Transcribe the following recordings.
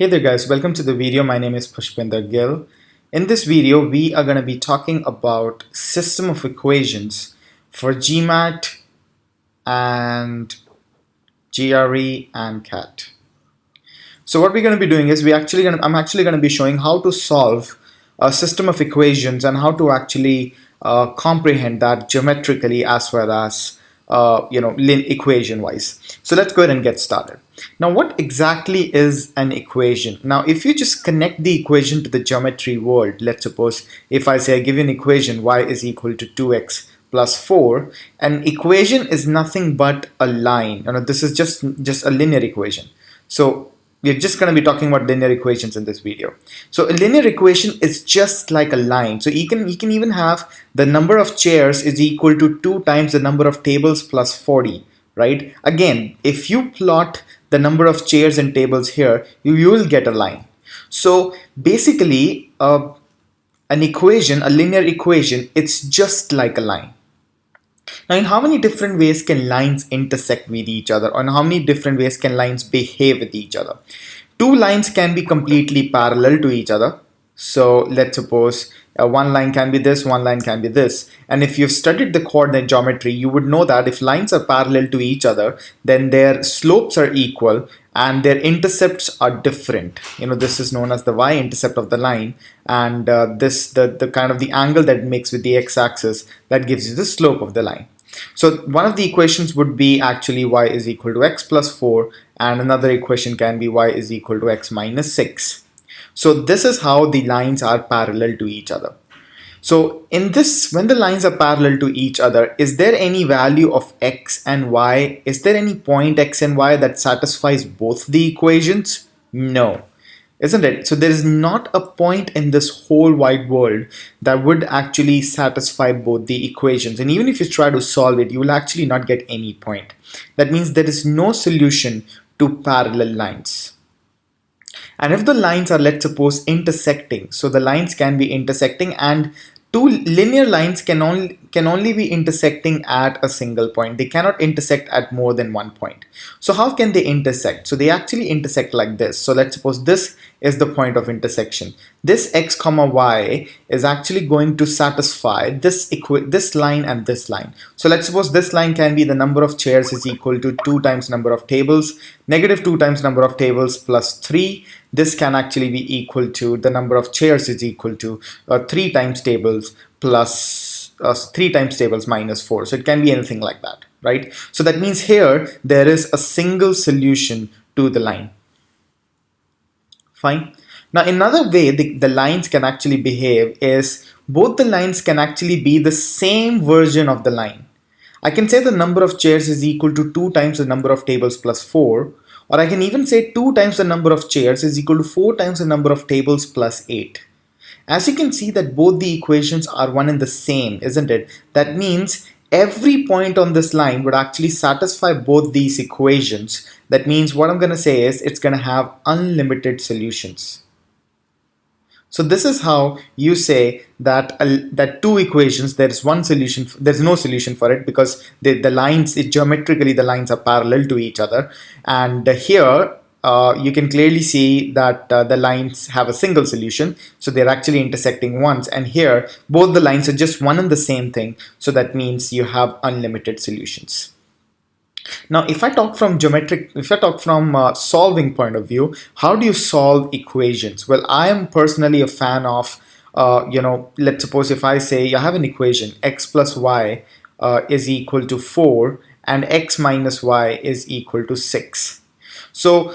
Hey there guys, welcome to the video. My name is Pushpinder Gill. In this video, we are going to be talking about system of equations for GMAT and GRE and CAT. So what we're going to be doing is I'm actually going to be showing how to solve a system of equations and how to actually comprehend that geometrically as well as equation wise. So let's go ahead and get started. Now, what exactly is an equation? Now, if you just connect the equation to the geometry world, let's suppose if I say I give you an equation y is equal to 2x plus 4, an equation is nothing but a line. This is just a linear equation. So we're just going to be talking about linear equations in this video. So a linear equation is just like a line. So you can even have the number of chairs is equal to 2 times the number of tables plus 40, right? Again, if you plot the number of chairs and tables here, you will get a line. So basically, an equation, a linear equation, it's just like a line. Now, in how many different ways can lines intersect with each other, or in how many different ways can lines behave with each other? Two lines can be completely parallel to each other. So let's suppose one line can be this, one line can be this. And if you've studied the coordinate geometry, you would know that if lines are parallel to each other, then their slopes are equal and their intercepts are different. This is known as the y-intercept of the line, and the kind of the angle that it makes with the x-axis that gives you the slope of the line. So one of the equations would be actually y is equal to x plus 4, and another equation can be y is equal to x minus 6. So this is how the lines are parallel to each other. So in this, when the lines are parallel to each other, is there any value of x and y? Is there any point x and y that satisfies both the equations? No, isn't it? So there is not a point in this whole wide world that would actually satisfy both the equations. And even if you try to solve it, you will actually not get any point. That means there is no solution to parallel lines. And if the lines are, let's suppose, intersecting, so the lines can be intersecting, and two linear lines can only be intersecting at a single point. They cannot intersect at more than one point. So how can they intersect? So they actually intersect like this. So let's suppose this is the point of intersection. This x comma y is actually going to satisfy this line and this line. So let's suppose this line can be the number of chairs is equal to 2 times number of tables, negative 2 times number of tables plus 3. This can actually be equal to the number of chairs is equal to 3 times tables plus 3 times tables minus 4. So it can be anything like that, right? So that means here there is a single solution to the line. Fine. Now another way the lines can actually behave is both the lines can actually be the same version of the line. I can say the number of chairs is equal to 2 times the number of tables plus 4, or I can even say 2 times the number of chairs is equal to 4 times the number of tables plus 8. As you can see that both the equations are one and the same, isn't it? That means every point on this line would actually satisfy both these equations. That means what I'm going to say is it's going to have unlimited solutions. So this is how you say that that two equations, there's one solution, there's no solution for it, because the lines, geometrically the lines are parallel to each other. And here you can clearly see that the lines have a single solution, so they're actually intersecting once. And here both the lines are just one and the same thing, so that means you have unlimited solutions. Now, if I talk from solving point of view, how do you solve equations? Well, I am personally a fan of, let's suppose if I say I have an equation x plus y is equal to 4 and x minus y is equal to 6. So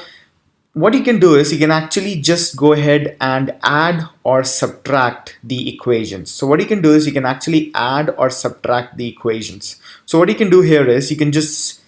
what you can do is you can actually just go ahead and add or subtract the equations. So what you can do is you can actually add or subtract the equations. So what you can do here is you can just,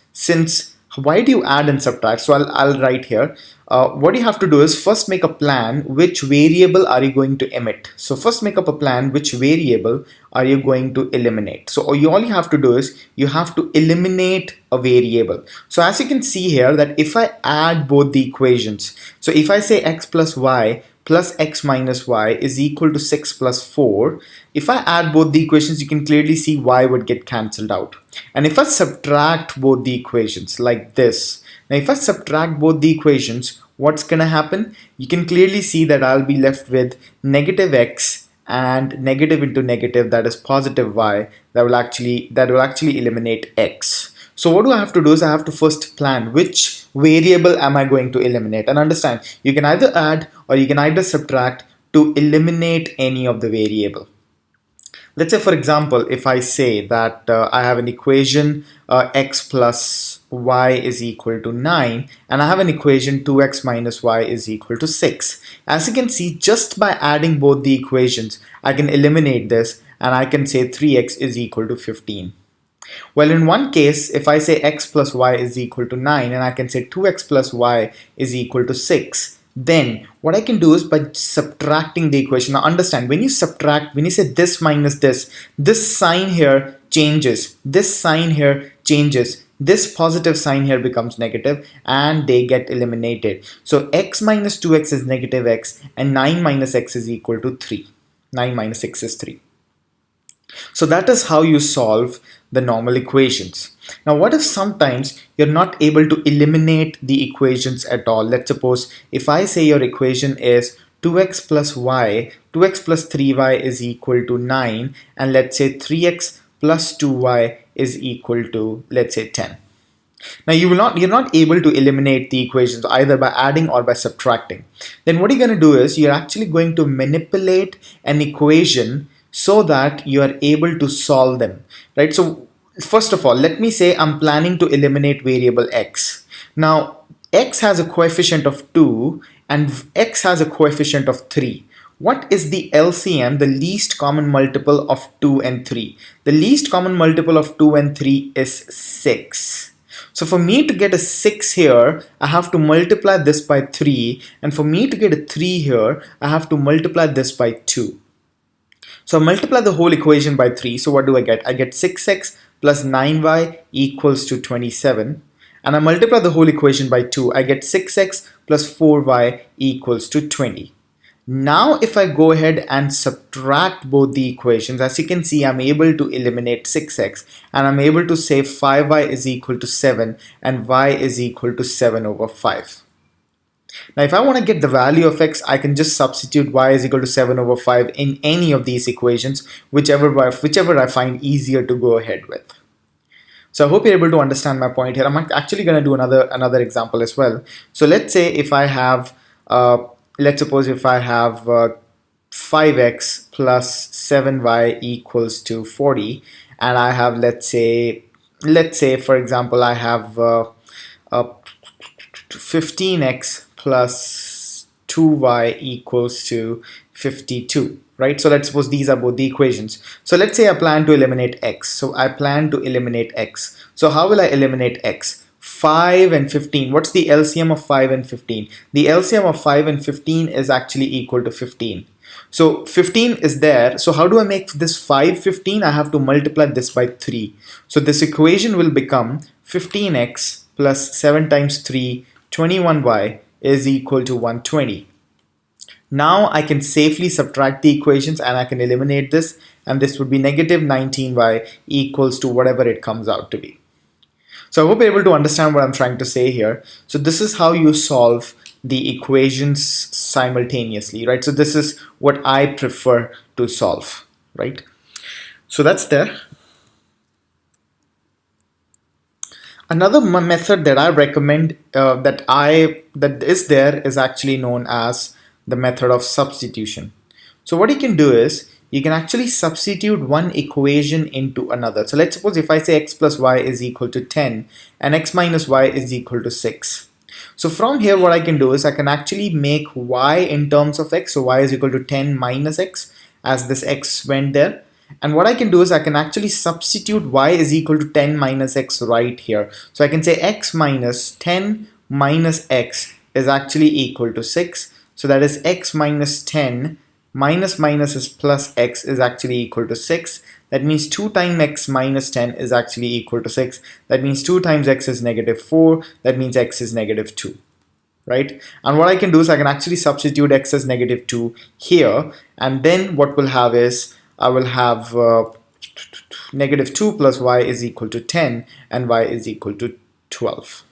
why do you add and subtract? So I'll write here. What you have to do is first make a plan which variable are you going to emit. So first make up a plan which variable are you going to eliminate. So all you have to do is you have to eliminate a variable. So as you can see here that if I add both the equations, so if I say x plus y plus x minus y is equal to 6 plus 4. If I add both the equations, you can clearly see y would get cancelled out. And if I subtract both the equations like this, now if I subtract both the equations, what's going to happen? You can clearly see that I'll be left with negative x and negative into negative, that is positive y, that will actually eliminate x. So what do I have to do is I have to first plan which variable am I going to eliminate. And understand, you can either add or you can either subtract to eliminate any of the variable. Let's say, for example, if I say that I have an equation x plus y is equal to 9, and I have an equation 2x minus y is equal to 6. As you can see, just by adding both the equations, I can eliminate this and I can say 3x is equal to 15. Well, in one case, if I say x plus y is equal to 9 and I can say 2x plus y is equal to 6, then what I can do is by subtracting the equation. Now understand, when you subtract, when you say this minus this sign here changes, this sign here changes, this positive sign here becomes negative and they get eliminated. So x minus 2x is negative x and 9 minus x is equal to 3. 9 minus 6 is 3. So that is how you solve the normal equations. Now what if sometimes you're not able to eliminate the equations at all? Let's suppose if I say your equation is 2x plus y, 2x plus 3y is equal to 9, and let's say 3x plus 2y is equal to, let's say, 10. Now you're not able to eliminate the equations either by adding or by subtracting. Then what you're going to do is you're actually going to manipulate an equation so that you are able to solve them, right? So first of all, let me say I'm planning to eliminate variable x. Now x has a coefficient of 2 and x has a coefficient of 3. What is the LCM, the least common multiple of 2 and 3? The least common multiple of 2 and 3 is 6. So for me to get a 6 here, I have to multiply this by 3, and for me to get a 3 here, I have to multiply this by 2. So I multiply the whole equation by 3. So what do I get? I get 6x plus 9y equals to 27. And I multiply the whole equation by 2. I get 6x plus 4y equals to 20. Now if I go ahead and subtract both the equations, as you can see, I'm able to eliminate 6x and I'm able to say 5y is equal to 7 and y is equal to 7 over 5. Now if I want to get the value of x, I can just substitute y is equal to 7 over 5 in any of these equations, whichever I find easier to go ahead with. So I hope you're able to understand my point here. I'm actually going to do another example as well. So let's say if I have, let's suppose if I have 5x plus 7y equals to 40, and I have, let's say for example, I have 15x plus 2y equals to 52, right? So let's suppose these are both the equations. So let's say I plan to eliminate x. So I plan to eliminate x. So how will I eliminate x? 5 and 15. What's the LCM of 5 and 15? The LCM of 5 and 15 is actually equal to 15. So 15 is there. So how do I make this 5 15? I have to multiply this by 3. So this equation will become 15x plus 7 times 3, 21y is equal to 120. Now I can safely subtract the equations and I can eliminate this, and this would be negative 19y equals to whatever it comes out to be. So I hope you're able to understand what I'm trying to say here. So this is how you solve the equations simultaneously, right? So this is what I prefer to solve, right? So that's there. Another method that I recommend that is there is actually known as the method of substitution. So what you can do is you can actually substitute one equation into another. So let's suppose if I say x plus y is equal to 10 and x minus y is equal to 6. So from here what I can do is I can actually make y in terms of x. So y is equal to 10 minus x, as this x went there. And what I can do is I can actually substitute y is equal to 10 minus x right here. So I can say x minus 10 minus x is actually equal to 6. So that is x minus 10 minus minus is plus x is actually equal to 6. That means 2 times x minus 10 is actually equal to 6. That means 2 times x is negative 4. That means x is negative 2. Right? And what I can do is I can actually substitute x as negative 2 here. And then what we'll have is I will have negative 2 plus y is equal to 10 and y is equal to 12.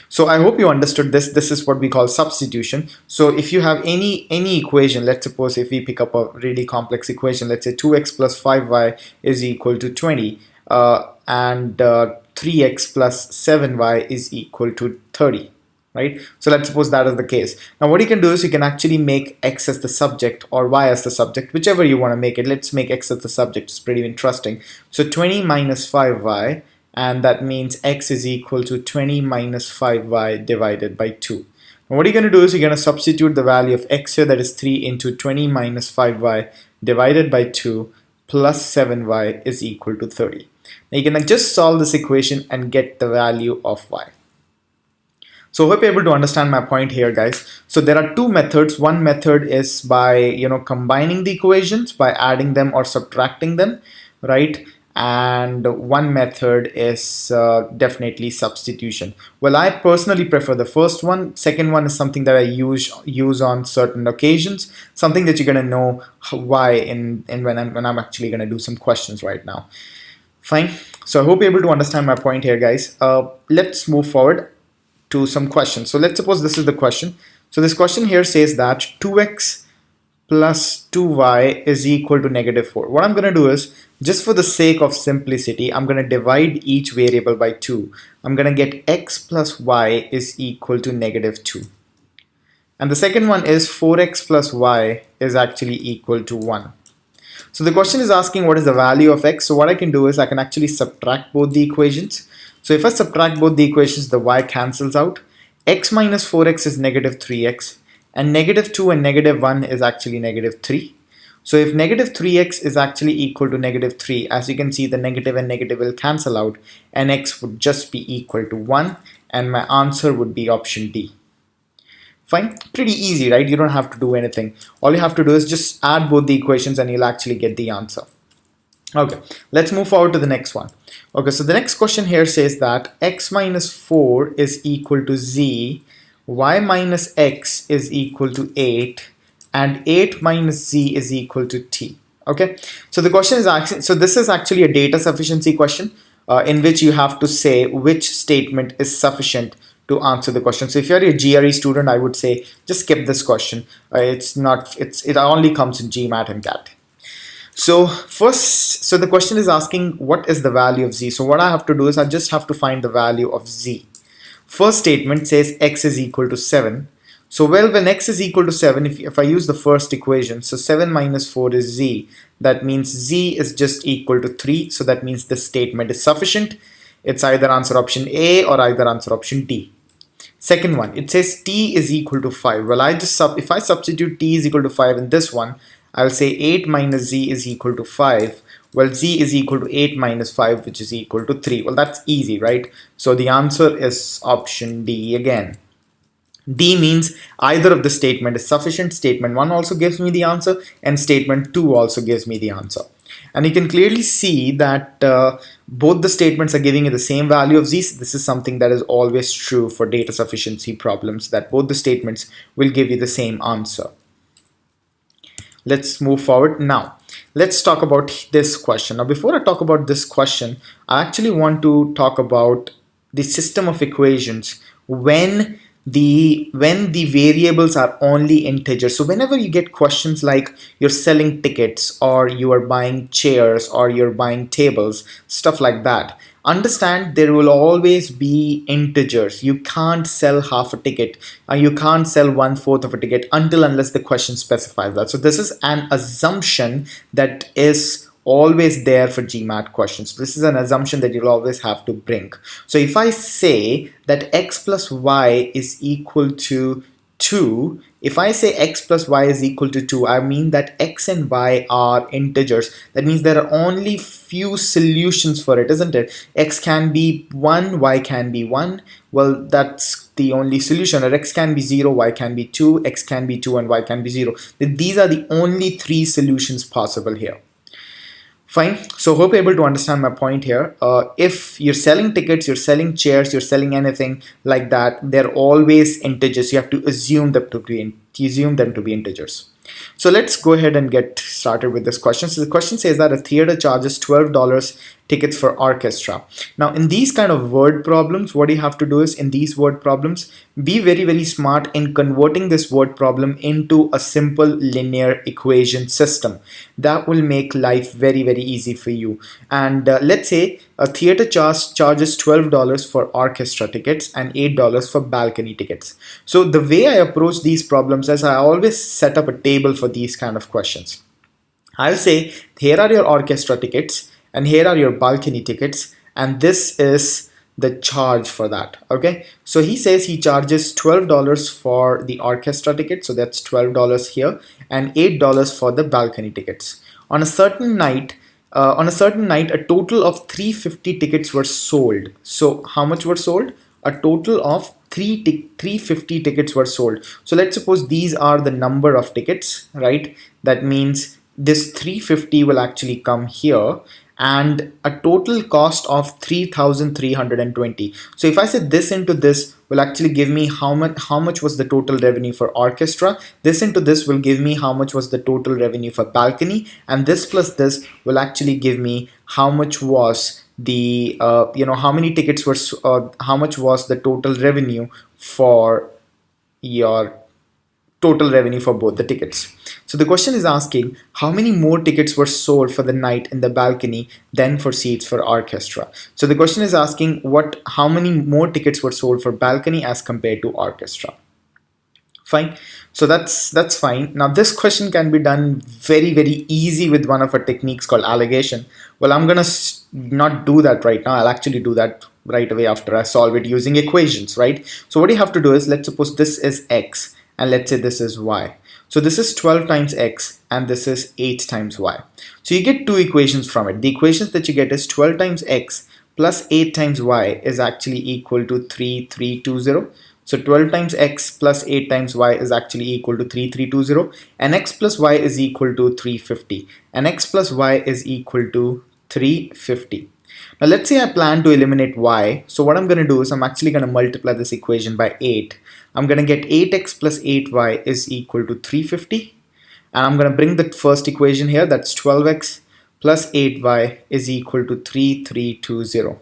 So I hope you understood this. This is what we call substitution. So if you have any equation, let's suppose if we pick up a really complex equation, let's say 2x plus 5y is equal to 20, and 3x plus 7y is equal to 30. Right? So let's suppose that is the case. Now what you can do is you can actually make x as the subject or y as the subject, whichever you want to make it. Let's make x as the subject. It's pretty interesting. So 20 minus 5y, and that means x is equal to 20 minus 5y divided by 2. Now what you're going to do is you're going to substitute the value of x here, that is 3, into 20 minus 5y divided by 2 plus 7y is equal to 30. Now you can just solve this equation and get the value of y. So I hope you're able to understand my point here, guys. So there are two methods. One method is by combining the equations, by adding them or subtracting them, right? And one method is definitely substitution. Well, I personally prefer the first one. Second one is something that I use on certain occasions, something that you're gonna know why when I'm actually gonna do some questions right now. Fine. So I hope you're able to understand my point here, guys. Let's move forward to some questions. So let's suppose this is the question. So this question here says that 2x plus 2y is equal to negative 4. What I'm going to do is, just for the sake of simplicity, I'm going to divide each variable by 2. I'm going to get x plus y is equal to negative 2. And the second one is 4x plus y is actually equal to 1. So the question is asking what is the value of x. So what I can do is I can actually subtract both the equations. So if I subtract both the equations, the y cancels out. X minus 4x is negative 3x, and negative 2 and negative 1 is actually negative 3. So if negative 3x is actually equal to negative 3, as you can see, the negative and negative will cancel out, and x would just be equal to 1, and my answer would be option D. Fine, pretty easy, right? You don't have to do anything. All you have to do is just add both the equations and you'll actually get the answer. Okay, let's move forward to the next one. Okay, so the next question here says that x minus 4 is equal to z, y minus x is equal to 8, and 8 minus z is equal to t. Okay, so the question is actually, so this is actually a data sufficiency question in which you have to say which statement is sufficient to answer the question. So if you're a GRE student, I would say just skip this question. It only comes in GMAT and CAT. So so the question is asking what is the value of z. So what I have to do is I just have to find the value of z. First statement says x is equal to 7. So well, when x is equal to 7, if I use the first equation, so 7 minus 4 is z. That means z is just equal to 3. So that means this statement is sufficient. It's either answer option A or either answer option D. Second one, it says t is equal to 5. Well, if I substitute t is equal to 5 in this one, I'll say 8 minus z is equal to 5. Well, z is equal to 8 minus 5, which is equal to 3. Well, that's easy, right? So the answer is option D again. D means either of the statement is sufficient. Statement 1 also gives me the answer, and statement 2 also gives me the answer. And you can clearly see that both the statements are giving you the same value of z. This is something that is always true for data sufficiency problems, that both the statements will give you the same answer. Let's move forward now. Let's talk about this question. Now, before I talk about this question, I actually want to talk about the system of equations when the variables are only integers. So whenever you get questions like you're selling tickets or you are buying chairs or you're buying tables, stuff like that, understand there will always be integers. You can't sell half a ticket, you can't sell 1/4 of a ticket unless the question specifies that. So this is an assumption that is always there for GMAT questions. This is an assumption that you'll always have to bring. So if I say that x plus y is equal to 2, if I say x plus y is equal to 2, I mean that x and y are integers. That means there are only few solutions for it, isn't it? X can be 1, y can be 1. Well, that's the only solution. Or x can be 0, y can be 2, x can be 2, and y can be 0. These are the only 3 solutions possible here. Fine. So hope you're able to understand my point here. If you're selling tickets, you're selling chairs, you're selling anything like that, they're always integers. You have to assume them to be integers. So let's go ahead and get started with this question. So the question says that a theater charges $12 tickets for orchestra. Now in these kind of word problems, what you have to do is in these word problems, be very, very smart in converting this word problem into a simple linear equation system. That will make life very, very easy for you. And let's say a theater charges $12 for orchestra tickets and $8 for balcony tickets. So the way I approach these problems is I always set up a table for these kind of questions. I'll say, here are your orchestra tickets and here are your balcony tickets, and this is the charge for that. Okay, so he says he charges $12 for the orchestra ticket, so that's $12 here, and $8 for the balcony tickets. On a certain night, a total of 350 tickets were sold. So how much were sold? A total of 350 tickets were sold. So let's suppose these are the number of tickets, right? That means this 350 will actually come here, and a total cost of 3,320. So if I set this into this, will actually give me how much was the total revenue for orchestra. This into this will give me how much was the total revenue for balcony, and this plus this will actually give me how much was the how many tickets were how much was the total revenue for your total revenue for both the tickets. So the question is asking how many more tickets were sold for the night in the balcony than for seats for orchestra. So the question is asking how many more tickets were sold for balcony as compared to orchestra. Fine. So that's fine. Now this question can be done very, very easy with one of our techniques called allegation. Well, I'm gonna not do that right now. I'll actually do that right away after I solve it using equations, right? So what you have to do is, let's suppose this is x and let's say this is y. So this is 12 times x and this is 8 times y. So you get two equations from it. The equations that you get is 12 times x plus 8 times y is actually equal to 3320. So 12 times x plus 8 times y is actually equal to 3320, and x plus y is equal to 350, and x plus y is equal to 350. Now let's say I plan to eliminate y. So what I'm going to do is I'm actually going to multiply this equation by 8. I'm going to get 8x plus 8y is equal to 350. And I'm going to bring the first equation here, that's 12x plus 8y is equal to 3320.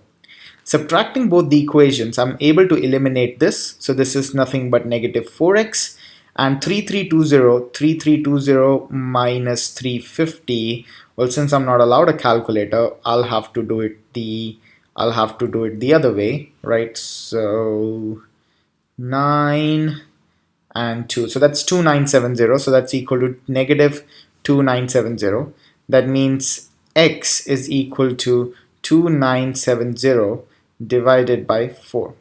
Subtracting both the equations, I'm able to eliminate this. So this is nothing but negative 4x, and 3320 minus 350. Well, since I'm not allowed a calculator, I'll have to do it the other way, right? So 9 and 2, so that's 2970. So that's equal to negative 2970. That means x is equal to 2970 divided by 4.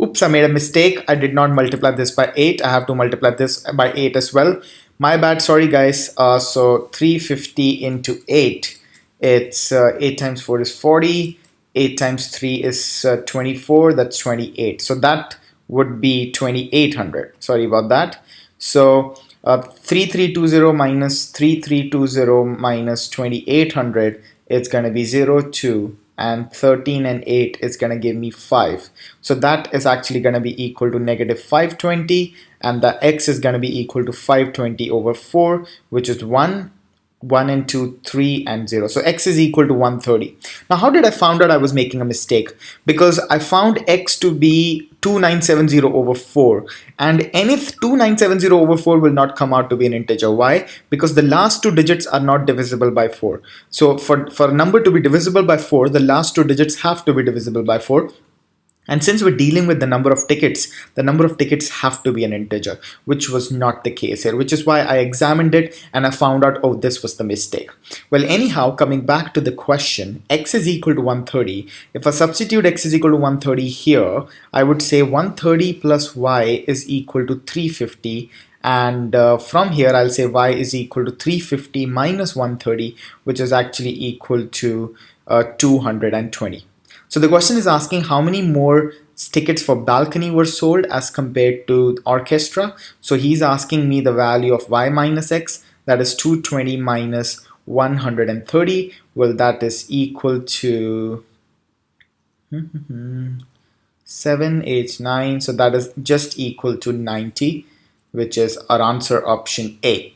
Oops, I made a mistake. I did not multiply this by 8. I have to multiply this by 8 as well. My bad, sorry guys. So 350 into 8. It's 8 times 4 is 40. 8 times 3 is 24. That's 28. So that would be 2800. Sorry about that. So 3320 minus 3320 minus 2800, it's going to be 0, 2, and 13 and 8 is going to give me 5. So that is actually going to be equal to negative 520, and the x is going to be equal to 520 over 4, which is 1 and 2, 3 and 0. So x is equal to 130. Now how did I found out I was making a mistake? Because I found x to be 2970 over 4, and any 2970 over 4 will not come out to be an integer. Why? Because the last two digits are not divisible by 4. So for a number to be divisible by 4, the last two digits have to be divisible by 4. And since we're dealing with the number of tickets have to be an integer, which was not the case here, which is why I examined it and I found out, oh, this was the mistake. Well, anyhow, coming back to the question, x is equal to 130. If I substitute x is equal to 130 here, I would say 130 plus y is equal to 350. And from here, I'll say y is equal to 350 minus 130, which is actually equal to 220. So the question is asking how many more tickets for balcony were sold as compared to orchestra. So he's asking me the value of y minus x, that is 220 minus 130. Well, that is equal to 7, 8, 9. So that is just equal to 90, which is our answer, option A.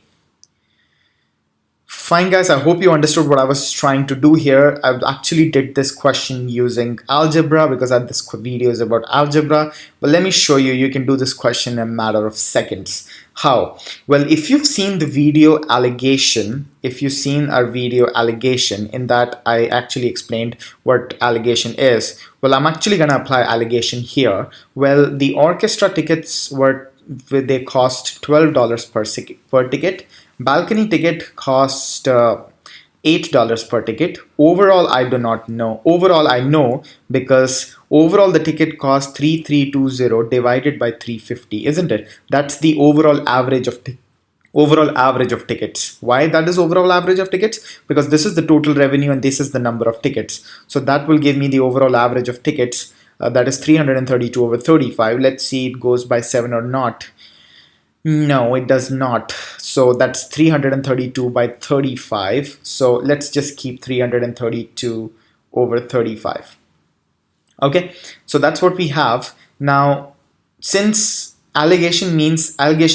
Fine guys, I hope you understood what I was trying to do here. I actually did this question using algebra because this video is about algebra. But let me show you, you can do this question in a matter of seconds. How? Well, if you've seen the video allegation, if you've seen our video allegation, in that I actually explained what allegation is. Well, I'm actually going to apply allegation here. Well, the orchestra tickets they cost $12 per ticket. Balcony ticket cost $8 per ticket. Overall, I do not know. Overall, I know because overall the ticket cost 3320 divided by 350, isn't it? That's the overall average of tickets. Why that is overall average of tickets? Because this is the total revenue and this is the number of tickets. So that will give me the overall average of tickets. That is 332 over 35. Let's see it goes by 7 or not. No, it does not. So that's 332 by 35. So let's just keep 332 over 35. Okay, so that's what we have. Now, since allegation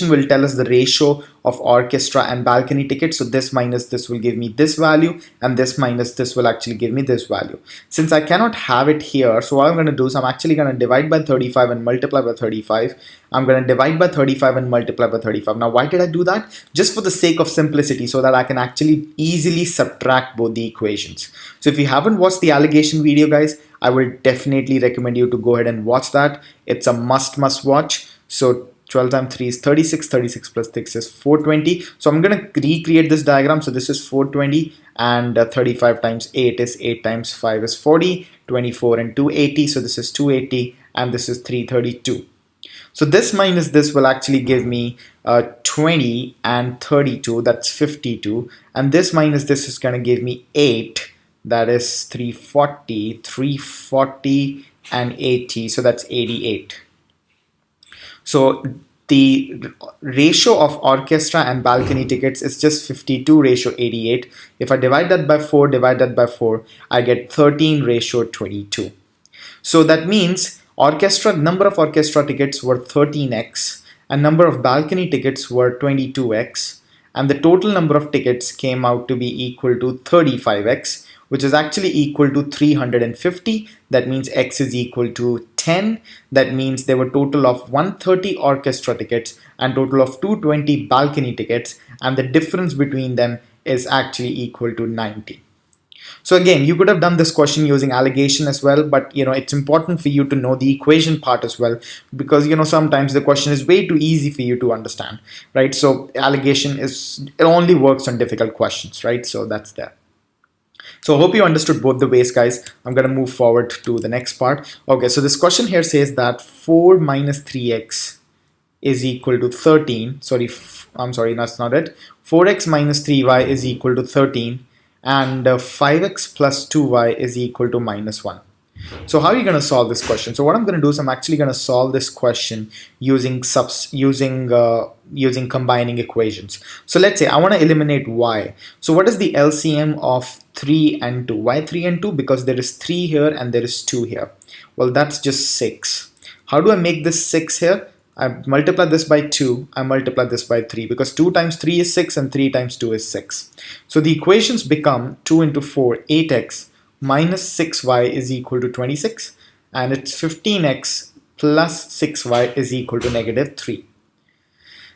will tell us the ratio of orchestra and balcony tickets. So this minus this will give me this value, and this minus this will actually give me this value. Since I cannot have it here, so what I'm going to do is I'm actually going to divide by 35 and multiply by 35. I'm going to divide by 35 and multiply by 35. Now, why did I do that? Just for the sake of simplicity, so that I can actually easily subtract both the equations. So if you haven't watched the allegation video, guys, I will definitely recommend you to go ahead and watch that. It's a must watch. So 12 times 3 is 36, 36 plus 6 is 420. So I'm going to recreate this diagram. So this is 420, and 35 times 8 is 8 times 5 is 40, 24 and 280. So this is 280 and this is 332. So this minus this will actually give me 20 and 32, that's 52. And this minus this is going to give me 8, that is 340, 340 and 80. So that's 88. So the ratio of orchestra and balcony tickets is just 52 ratio 88. If I divide that by 4, I get 13 ratio 22. So that means number of orchestra tickets were 13x and number of balcony tickets were 22x, and the total number of tickets came out to be equal to 35x, which is actually equal to 350. That means x is equal to 10. That means there were total of 130 orchestra tickets and total of 220 balcony tickets, and the difference between them is actually equal to 90. So again, you could have done this question using allegation as well, but it's important for you to know the equation part as well, because sometimes the question is way too easy for you to understand, right? So allegation it only works on difficult questions, right? So that's there. So I hope you understood both the ways, guys. I'm going to move forward to the next part. Okay, so this question here says that 4 minus 3x is equal to 13. I'm sorry, that's not it. 4x minus 3y is equal to 13, and 5x plus 2y is equal to minus 1. So how are you going to solve this question? So what I'm going to do is I'm actually going to solve this question using combining equations. So let's say I want to eliminate y. So what is the LCM of 3 and 2? Why 3 and 2? Because there is 3 here and there is 2 here. Well, that's just 6. How do I make this 6 here? I multiply this by 2, I multiply this by 3, because 2 times 3 is 6 and 3 times 2 is 6. So the equations become 2 into 4, 8x minus 6y is equal to 26, and it's 15x plus 6y is equal to negative 3.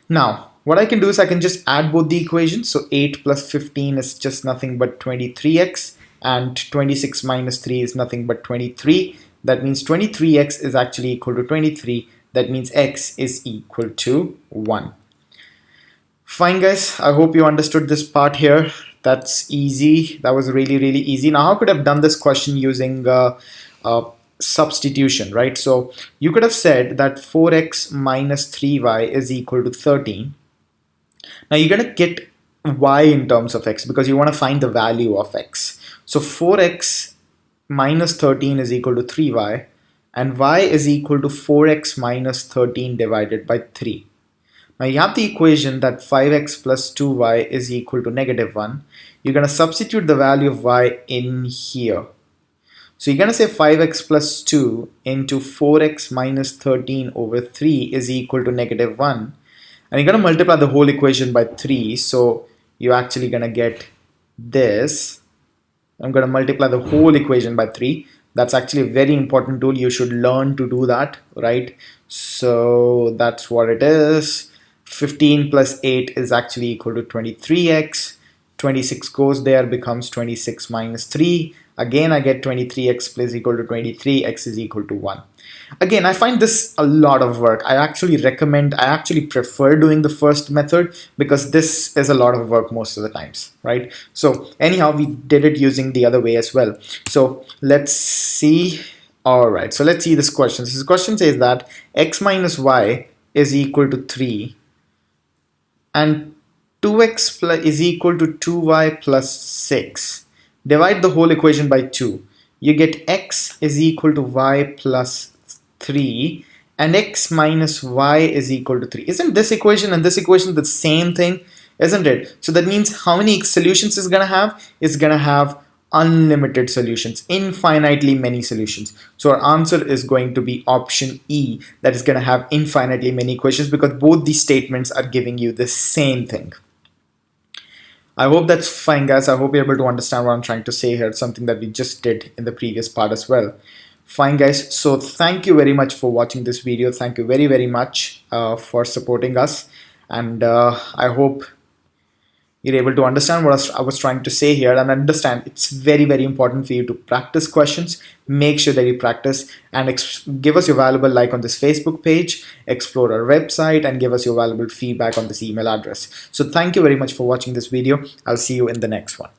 Now, what I can do is I can just add both the equations. So 8 plus 15 is just nothing but 23x, and 26 minus 3 is nothing but 23. That means 23x is actually equal to 23. That means x is equal to 1. Fine, guys. I hope you understood this part here. That's easy. That was really, really easy. Now, how could I have done this question using substitution, right? So you could have said that 4x minus 3y is equal to 13. Now you're going to get y in terms of x because you want to find the value of x. So 4x minus 13 is equal to 3y, and y is equal to 4x minus 13 divided by 3. Now you have the equation that 5x plus 2y is equal to negative 1. You're going to substitute the value of y in here. So you're going to say 5x plus 2 into 4x minus 13 over 3 is equal to negative 1. And you're going to multiply the whole equation by 3. So you're actually going to get this. I'm going to multiply the whole equation by 3. That's actually a very important tool. You should learn to do that, right? So that's what it is. 15 plus 8 is actually equal to 23x. 26 goes there, becomes 26 minus 3. Again, I get 23x plus equal to 23, x is equal to 1. Again, I find this a lot of work. I actually prefer doing the first method because this is a lot of work most of the times, right? So anyhow, we did it using the other way as well. So let's see. All right, so let's see this question. This question says that x minus y is equal to 3 and 2x is equal to 2y plus 6. Divide the whole equation by 2. You get x is equal to y plus 3 and x minus y is equal to 3. Isn't this equation and this equation the same thing? Isn't it? So that means how many solutions is going to have? It's going to have unlimited solutions, infinitely many solutions. So our answer is going to be option E, that is going to have infinitely many equations because both these statements are giving you the same thing. I hope that's fine, guys. I hope you're able to understand what I'm trying to say here. It's something that we just did in the previous part as well. Fine, guys. So thank you very much for watching this video. Thank you very, very much for supporting us. And I hope you're able to understand what I was trying to say here, and understand it's very, very important for you to practice questions. Make sure that you practice and give us your valuable like on this Facebook page, explore our website, and give us your valuable feedback on this email address. So thank you very much for watching this video. I'll see you in the next one.